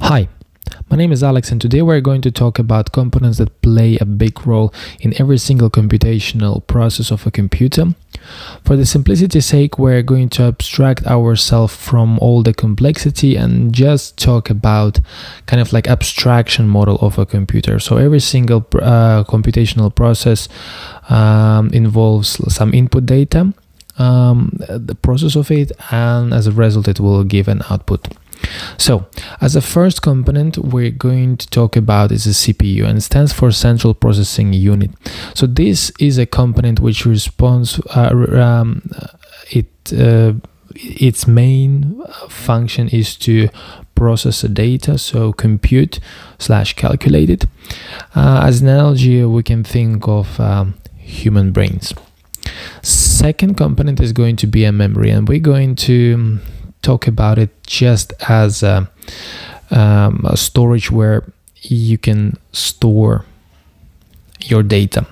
Hi, my name is Alex, and today we're going to talk about components that play a big role in every single computational process of a computer. For the simplicity's sake, we're going to abstract ourselves from all the complexity and just talk about kind of like abstraction model of a computer. So every single computational process involves some input data, the process of it, and as a result it will give an output. So, as a first component, we're going to talk about is a CPU, and it stands for Central Processing Unit. So this is a component which responds. Its main function is to process the data, so compute/calculate it. As an analogy, we can think of human brains. Second component is going to be a memory, and we're going to talk about it just as a storage where you can store your data.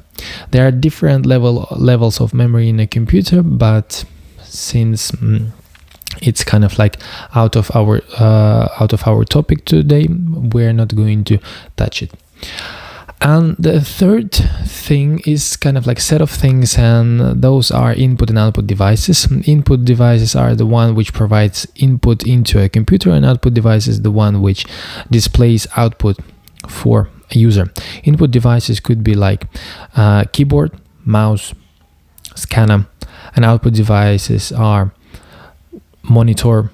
There are different levels of memory in a computer, but since it's kind of like out of our topic today, we're not going to touch it. And the third thing is kind of like set of things, and those are input and output devices. Input devices are the one which provides input into a computer, and output device is the one which displays output for a user. Input devices could be like keyboard, mouse, scanner, and output devices are monitor,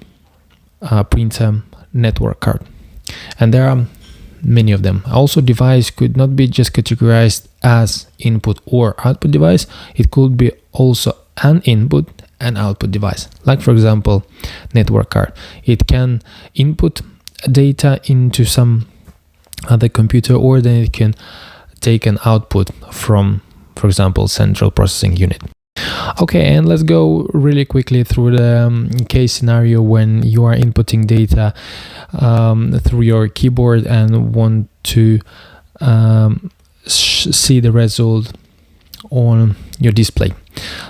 printer, network card, and there are many of them. Also, device could not be just categorized as input or output device. It could be also an input and output device. Like for example, network card. It can input data into some other computer, or then it can take an output from, for example, Central Processing Unit. Okay, and let's go really quickly through the case scenario when you are inputting data through your keyboard and want to see the result on your display.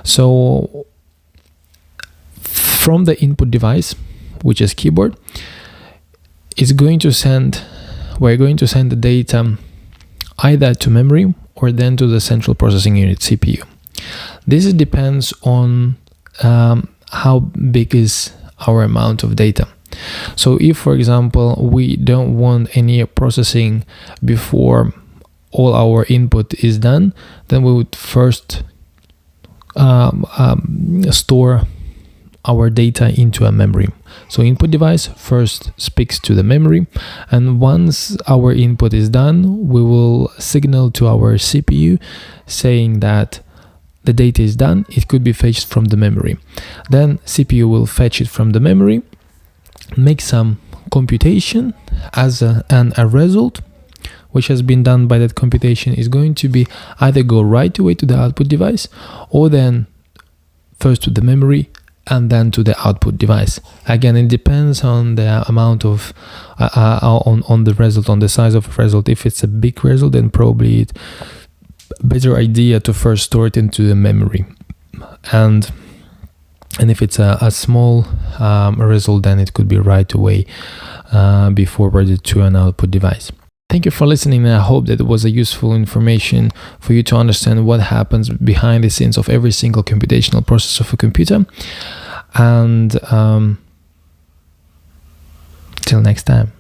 So from the input device, which is keyboard, we're going to send the data either to memory or then to the Central Processing Unit, CPU. This depends on how big is our amount of data. So if, for example, we don't want any processing before all our input is done, then we would first store our data into a memory. So input device first speaks to the memory, and once our input is done, we will signal to our CPU saying that the data is done. It could be fetched from the memory. Then CPU will fetch it from the memory, make some computation as a result which has been done by that computation is going to be either go right away to the output device, or then first to the memory and then to the output device. Again, it depends on the amount of on the result, on the size of the result. If it's a big result, then probably it's better idea to first store it into the memory, and if it's a small result, then it could be right away be forwarded to an output device. Thank you for listening, and I hope that it was a useful information for you to understand what happens behind the scenes of every single computational process of a computer. And till next time.